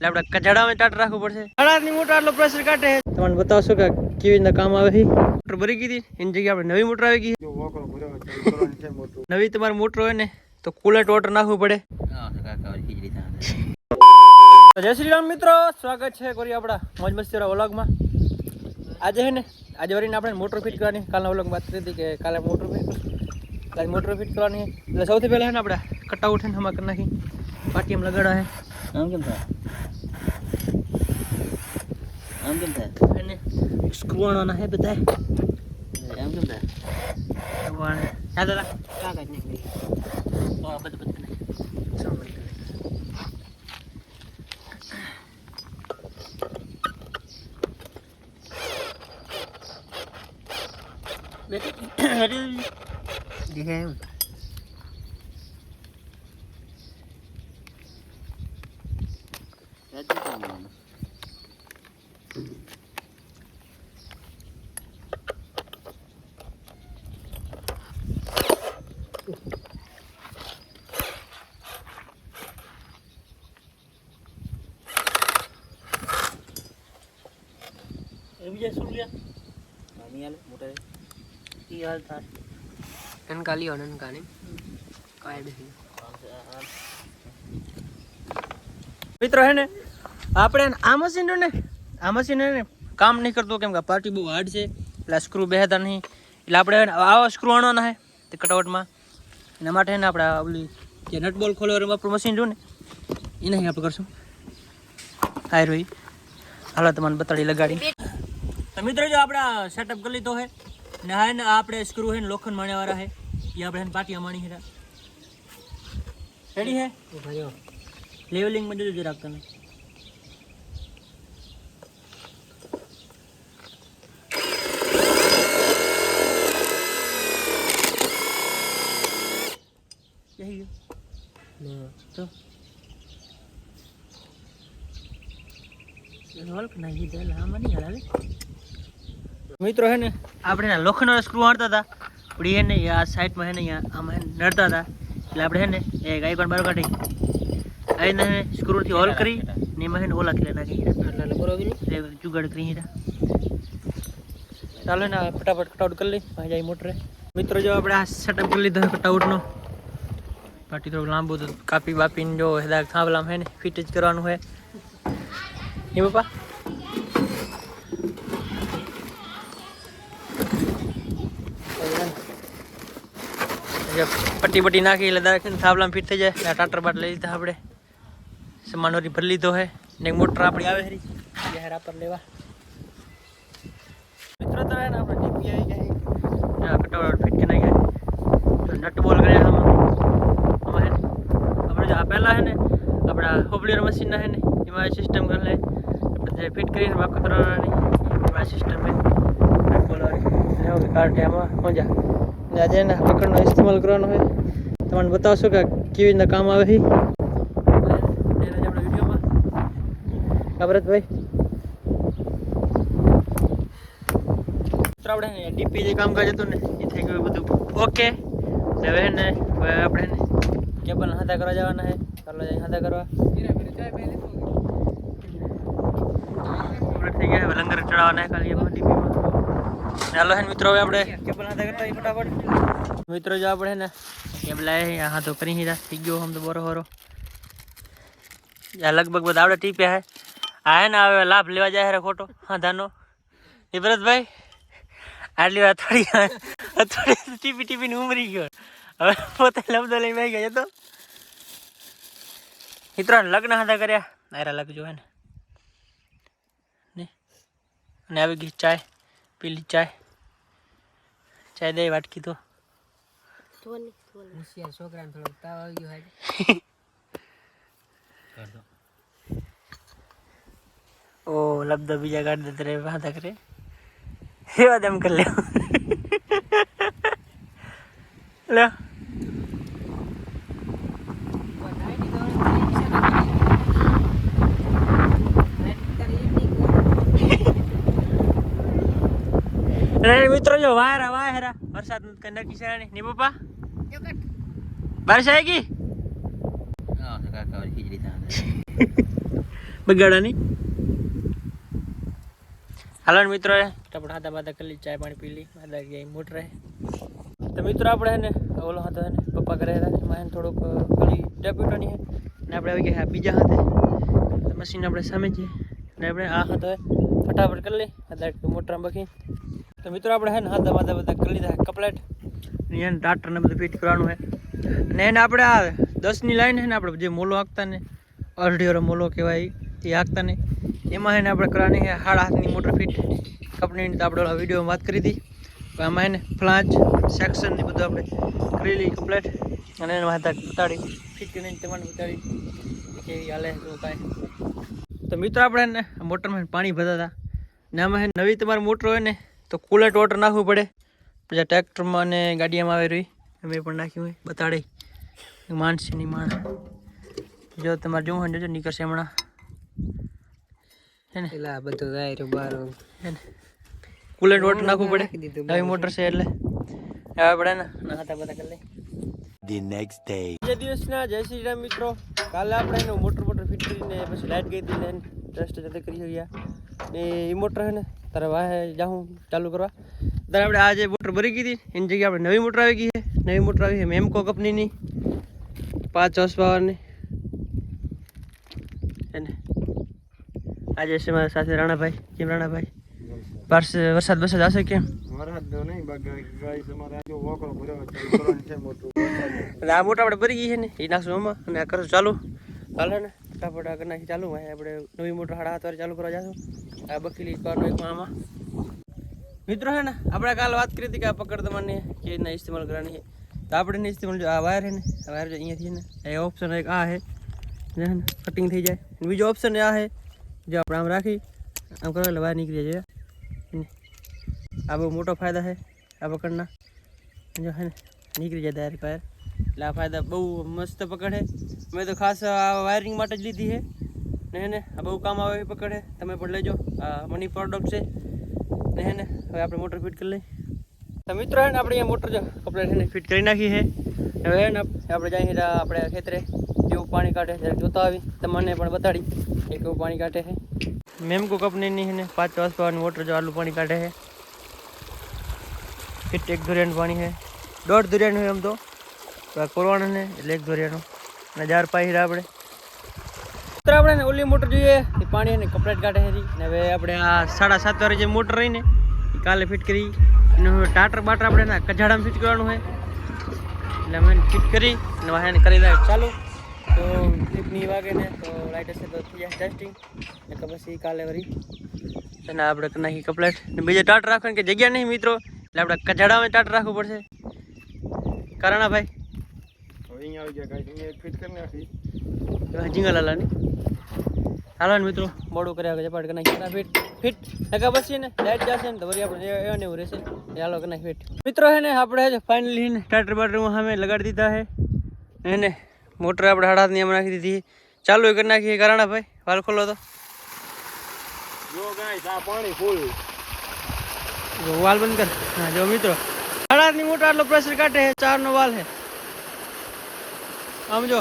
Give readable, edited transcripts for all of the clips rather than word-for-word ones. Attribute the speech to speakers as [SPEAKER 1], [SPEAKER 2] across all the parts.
[SPEAKER 1] એટલે આપણે કચડામાં ટાટ રાખવું પડશે. કડાની મોટર આટલો પ્રેશર કાઢે. તમને બતાવશો કે કેવી રીતના કામ આવે છે. મોટર ભરી ગઈ હતી એની જગ્યાએ આપણે નવી મોટર આવી ગઈ. નવી તમારી મોટર હોય ને તો કુલન્ટ વોટર નાખવું પડે. જય શ્રી રામ મિત્રો, સ્વાગત છે કોરી આપણા મોજ મસ્તી વાળા વ્લોગમાં. આજે છે ને આજે વરીને આપણે મોટર ફિટ કરવાની. કાલના વ્લોગમાં વાત કરી હતી કે કાલે મોટર ફિટ કરવાની. એટલે સૌથી પહેલાં છે ને આપણે કટાઉટ છે ને હમણાં કરી નાખી પાટી એમ લગાડવા છે. આમ કેમ થાય એને સ્ક્રૂવાના હે બધા આમ કેમ થાય દાદા કાકા જ નહીં બધું दिखाए सुन लिया मोटा हाल था काली होने काने मित्रों है ने આપણે આ મશીન ને કામ નહીં કરતું કેમ કે પાર્ટી બહુ હાર્ડ છે એટલે સ્ક્રૂ બેહતા નહીં એટલે આપણે આવા સ્ક્રૂ આણવાના છે તે કટઆઉટમાં એના માટે ને આપણે ઓલી જે નટ બોલ ખોલવાનું આપણું મશીન જો ને એને આપણે કરશું હાય રોઈ હાલો તમને બતાડી લગાડી. તો મિત્રો જો આપણે સેટઅપ કરી લીધો છે ને હા ને આપણે સ્ક્રૂ है लोखंड मारने वाला है ये આપણે પાટિયા માણી है रेडी है लेवलिंग में जो रखता है यही तो हल्क नहीं दे हम नहीं हला મિત્રો है ને આપણે લોખંડનો સ્ક્રૂ મારતા હતા પડી હે ને આ સાઈડમાં હે ને અહીંયા આમાં નડતા હતા એટલે આપણે હે ને એક આઈકોન બાર કાઢી આઈને સ્ક્રૂથી હોલ કરી ને એમાં હે ને ઓલા ખીલા નાખી એટલે બરોબર જુગાડ કરી હીરા. ચાલો ને ફટાફટ કટઆઉટ કરી લઈ આ જાય મોટરે. મિત્રો જો આપણે આ સેટઅપ કરી લીધો કટઆઉટનો પાટી થોડું લાંબુ તો કાપી બાપીને જો દાગ થાંભલામાં હે ને ફિટ જ કરવાનું હોય એ પપ્પા. પટ્ટી બટ્ટી નાખી એટલે દરેક થાંભલામાં ફિટ થઈ જાય. ટાટર બાટ લઈ લીધા આપણે સામાન વરી ભરી લીધો હે ને મોટર આપણી આવે હરી હેરા પર લેવા. મિત્રો તો ને આપણે ડીપી આવી ગયા કટાવટ ફિટ કરી નાખ્યા તો નટ બોલ કર્યા આમાં હે ને આપણે જો આ પહેલાં હે ને આપણા હોબલીર મશીનના હે ને એમાં સિસ્ટમ કરી લે આપણે ફિટ કરીને વાકો કરવાની એમાં સિસ્ટમ હે નટ બોલવાની કાઢે આમાં મજા. આજે ને પકડનો ઇસ્તેમાલ કરવાનો હોય તમને બતાવશો કે કેવી રીતના કામ આવે છે આપણા વિડીયોમાં. ભરતભાઈ આપણે ડીપી જે કામકાજ હતું ને એ થઈ ગયું બધું ઓકે. હવે ને હવે આપણે ને કેબલ હાથા કરવા જવાના છે. ચાલો જાય હાથા કરવા થઈ ગયા. હવે લંગર ચડાવવાના ખાલી એમાં ડીપીમાં. ચાલો હે મિત્રો હવે આપણે કેબલ હાથા કરતા ફટાફટ. મિત્રો જો આપણે ને કેબલ આવ્યા હાથો કરી હીરા થઈ ગયો આમ તો બરોબર લગભગ બધા આવડે ટીપ્યા હે. આ હે ને હવે લાભ લેવા જાય હે ખોટો હાથાનો એ ભરતભાઈ આટલી વાર થોડી ટીપીને ઉમરી ગયો હવે પોતે લબદો લઈને આવી ગયા તો મિત્રો લગ્ન હાથા કર્યા આયરા લગજો હે ને અને આવી ગઈ ચાય પીલી ચાય દે વાટકી તો છોકરાને થોડો તાવ આવી ગયો ઓ લબદો બીજા કાઢ દેતા રે વાતા કરે એવા દમ કરી લે લે મિત્રો જો વાયરા વરસાદ કઈ નક્કી છે નહીં પપ્પા बारिश आएगी બગાડાની હાલો મિત્રો આપણે હાથા બાથા કરી ચાય પાણી પી લી હાથા ગઈ મોટર હે તો મિત્રો આપણે હે ને ઓલો હતો હે ને પપ્પા કરે હતા એમાં થોડુંક ખાલી ડેપ્યુટની હે ને આપણે આવી ગયા બીજા હાથે મશીન આપણે સામે છે ને આપણે આ હતો ફટાફટ કરી લઈ હાથા મોટરમાં બાકી તો મિત્રો આપણે હે ને હાથા બાથા બધા કરી લીધા કમ્પ્લીટ એને ટાટર ને બધું ફિટ કરવાનું હે ને એને આપણે આ 10ની લાઈન હે ને આપણે જે મોલો હાંકતા ને અઢીવાળો મોલો કહેવાય એ હાંકતા ને એમાં એને આપણે કરવાની છે 7.5ની મોટર ફિટ કંપનીની તો આપણે વિડીયોમાં વાત કરી હતી આમાં એને ફ્લાંચ સેક્શનની બધું આપણે કરી લઈ કમ્પ્લીટ અને એને હાથા ઉતાડી ફિટ કરીને તમારે ઉતાડી કેવી હાલે તો કાંઈ તો મિત્રો આપણે એને મોટરમાં પાણી ભરતા હતા ને આમાં નવી તમારી મોટર હોય ને તો કુલેટ વોટર નાખવું પડે પછી ટ્રેક્ટરમાં અને ગાડીમાં આવે રહી અમે પણ નાખ્યું હોય બતાડે માણસની માણ જો તમારે જોવું હોય જો નીકળશે હમણાં હે ને
[SPEAKER 2] એટલે આ બધું જાય બાર
[SPEAKER 1] હે ને કુલેટ વોટર નાખવું પડે નવી મોટર છે એટલે હવે પડે ને હાથા બધા કરી લઈ
[SPEAKER 3] The next day.
[SPEAKER 1] બીજા દિવસના જય શ્રી રામ મિત્રો કાલે આપણે એનું મોટર ફિટ કરીને પછી લાઇટ ગઈ હતી ને ટ્રસ્ટ જતે કરી ગયા ને એ મોટર છે ને તારે વાહે જાઉં ચાલુ કરવા ત્યારે આપણે આ જે મોટર ભરી ગઈ હતી એની જગ્યાએ આપણે નવી મોટર આવી ગઈ છે નવી મોટર આવી છે મેમકો કંપનીની 5 હોર્સ પાવરની એને આજે છે મારા સાથે રાણાભાઈ કેમ રાણાભાઈ વરસાદ આવશે કેમ એટલે આ મોટર આપણે ભરી ગઈ છે ને એ નાખશું આમાં અને આ કરશું ચાલુ ચાલે ને ફટાફટ કરી નાખી ચાલુ આપણે નવી મોટર 7:30 વાગે ચાલુ કરવા જશું આ બકીલી કરવાનું એક આમાં મિત્રો છે ને આપણે કાલે વાત કરી હતી કે આ પકડ તમારે કેવી રીતના ઇસ્તેમાલ કરવાની છે તો આપણે ઇસ્તેમાલ જો આ વાયર છે ને આ વાયર જો અહીંયાથી ને એ ઓપ્શન એક આ છે ને કટિંગ થઈ જાય બીજો ઓપ્શન આ છે જો આપણે આમ રાખી આમ કરો એટલે વાયર નીકળી જાય આ બહુ મોટો ફાયદા છે આ પકડના જો હે ને નીકળી જાય ડાયરેક્ટ વાયર એટલે આ ફાયદા બહુ મસ્ત પકડ છે મેં તો ખાસ આ વાયરિંગ માટે જ લીધી છે ને હે ને આ બહુ કામ આવે એ પકડ છે તમે પણ લેજો આ મની પ્રોડક્ટ છે ને હે ને હવે આપણે મોટર ફિટ કરી લઈ તો મિત્રો હે ને આપણે અહીંયા મોટર જો કમ્પ્લીટ છે ફિટ કરી નાખી છે હવે હે ને આપણે જઈએ આપણે ખેતરે કેવું પાણી કાઢે જરાક જોતા આવી તમને પણ બતાડી કે કેવું પાણી કાઢે છે મેમકો કંપનીની છે ને 5 હોર્સ પાવરની મોટર જો આટલું પાણી કાઢે છે ફિટ 1 ધોરિયાનું પાણી છે 1.5 ધોરિયાનું હોય એમ તો કોરવાનું ને એટલે 1 ધોરિયાનું અને 4 પાઈ આપણે આપણે ઓલી મોટર જોઈએ એ પાણી ને કમ્પ્લીટ કાઢે છે ને હવે આપણે આ 7:30 વાગે જે મોટર રહી ને એ કાલે ફિટ કરી એનું ટાટર બાટર આપણે ના કજાડામાં ફિટ કરવાનું હોય એટલે અમે ફિટ કરી અને વાહન કરી દે ચાલુ તો ટીપની વાગે ને તો લાઇટ હશે તો થઈ જાય ટેસ્ટિંગ એટલે પછી કાલે વળી અને આપણે કરી નાખી કમ્પ્લીટ ને બીજે ટાટર રાખવાની કે જગ્યા નહીં મિત્રો એટલે આપણે કજાડામાં ટાટર રાખવું પડશે કારણા ભાઈ
[SPEAKER 2] અહીંયા આવી ગયા ગાઈસ ફિટ કરી નાખી
[SPEAKER 1] જીંગલાલાની હાલો ને મિત્રો મોડું કર્યા કે જપાટ કરી નાખી ફિટ નકા પછી ને લાઈટ જશે ને તો વળી આપણે એવું એવું રહેશે હાલો કરી નાખી ફિટ મિત્રો હે ને આપણે ફાઇનલી ને ટાટર બાટરમાં સામે લગાડી દીધા છે એને મોટર આપણે 7:30ની એમ નાખી દીધી ચાલુ કરી નાખીએ કારણા ભાઈ વાલ ખોલો તો
[SPEAKER 2] જો ગાઈસ આ પાણી ફૂલ
[SPEAKER 1] જો વાલ બંધ કર હા જો મિત્રો 7:30ની મોટર આટલો પ્રેશર કાઢે છે 4નો વાલ છે આમ જો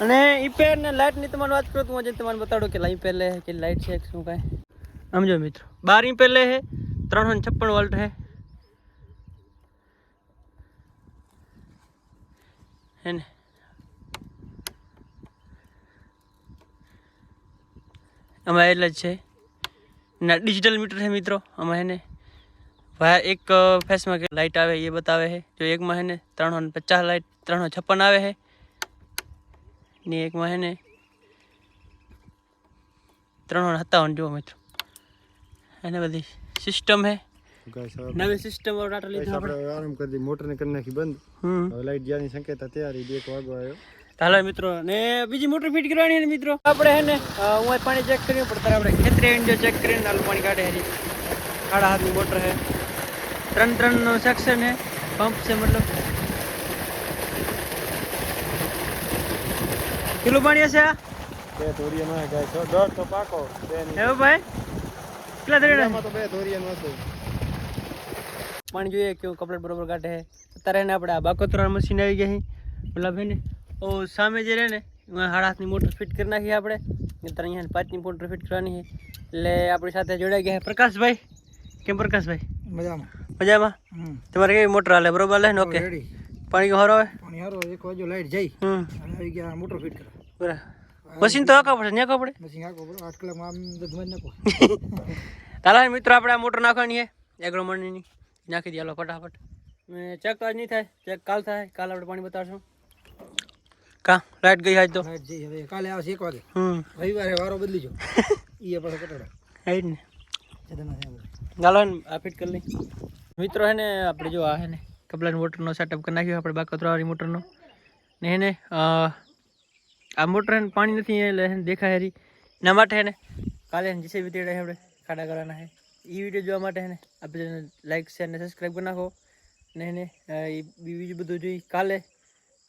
[SPEAKER 1] અને ઈપેર ને લાઇટ ની તમારે વાત કરું તો હું તમને બતાડું કે ઈપેર લે કે લાઇટ છે શું કાંઈ સમજો મિત્રો 12 ઈપેર લે છે 356 વોલ્ટ છે ને આમાં એટલે જ છે ના ડિજિટલ મીટર છે મિત્રો આમાં હે ને વાયર એક ફેસમાં કે લાઇટ આવે એ બતાવે છે જો એકમાં હે ને 350 લાઇટ 356 આવે છે ને એકમાં હે ને 357 જો મિત્રો એને બધી સિસ્ટમ છે
[SPEAKER 2] ગાઈસ
[SPEAKER 1] નવી સિસ્ટમ ઓર ટાટા લીધા
[SPEAKER 2] આપણે આરામ કરી દી મોટર ને કરી નાખી બંધ હવે લાઈટ જ્યાંની સંકેત તૈયારી 2 વાગવા આવ્યો
[SPEAKER 1] હાલો મિત્રો ને બીજી મોટર ફિટ કરવાની છે મિત્રો આપણે હે ને હું પાણી ચેક કર્યું પણ તારે આપણે ખેતરે જો ચેક કરીને આલું પાણી કાઢે હરી 7.5ની મોટર છે 3 નો સેક્શન है पंप से मतलब किलो पानी हશે આ
[SPEAKER 2] બે ધોરિયાનો હે ગાઈસ દોઢ તો પાકો બે ની
[SPEAKER 1] હે ભાઈ કેટલા ધોરિયામાં
[SPEAKER 2] તો બે ધોરિયાનો હતો
[SPEAKER 1] પાણી જોઈએ કેવું કપલેટ બરોબર કાઢે અત્યારે એને આપણે આ બાકોતરા મશીન આવી ગયા છે મતલબ હે ને ઓ સામે જે રહે ને એમાં 8.5ની મોટર ફિટ કરી નાખી આપણે અત્યારે અહીંયા 5ની મોટર ફિટ કરવાની છે એટલે આપણી સાથે જોડાઈ ગયા છે પ્રકાશભાઈ. કેમ પ્રકાશભાઈ?
[SPEAKER 2] મજામાં.
[SPEAKER 1] મજામાં? તમારે કેવી મોટર હાલે? બરોબર હાલે ને? ઓકે. પાણી કેવો હારો આવે?
[SPEAKER 2] પાણી હારો. 1 વાગ્યો લાઈટ જાય આવી ગયા મોટર ફિટ કરવા.
[SPEAKER 1] બરાબર. મશીન તો આખા પડે ને આખા પડે
[SPEAKER 2] મશીન આખો પડે 8 કલાકમાં આમ દધમાં નાખો.
[SPEAKER 1] તાલા મિત્રો આપણે આ મોટર નાખવાની છે એગ્રો મણીની નાખી દે હાલો ફટાફટ. ચેક આજ નહીં થાય, ચેક કાલ થાય. કાલ આપણે પાણી બતાવશું. કા લાઈટ ગઈ આજ તો?
[SPEAKER 2] લાઈટ જઈ હવે કાલે આવશે 1 વાગે. રવિવારે વારો બદલીજો. ઈ પાછો કટાડો.
[SPEAKER 1] આઈ ને
[SPEAKER 2] જદના છે
[SPEAKER 1] ગાલો ને આ ફિટ કરી લઈ. મિત્રો હે ને આપણે જો આ હે ને કપલાની મોટરનો સેટઅપ કરી નાખ્યો આપણે બાકોતરાવાળી મોટરનો ને હે ને આ મોટર હે ને પાણી નથી એટલે દેખાય હરી એના માટે હે ને કાલે જીસીબી તેડે આપણે ખાડા કરવાના છે. એ વિડીયો જોવા માટે હે ને આપણે લાઈક શેર ને સબસ્ક્રાઈબ કરી નાખો ને હે ને બીજું બધું જોઈ કાલે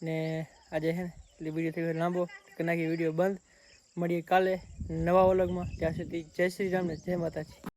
[SPEAKER 1] ને આજે હે ને એટલે વિડીયો થઈ લાંબો કરી નાખી વિડીયો બંધ. મળીએ કાલે નવા વ્લોગમાં. ત્યાં સુધી જય શ્રી રામ ને જય માતાજી.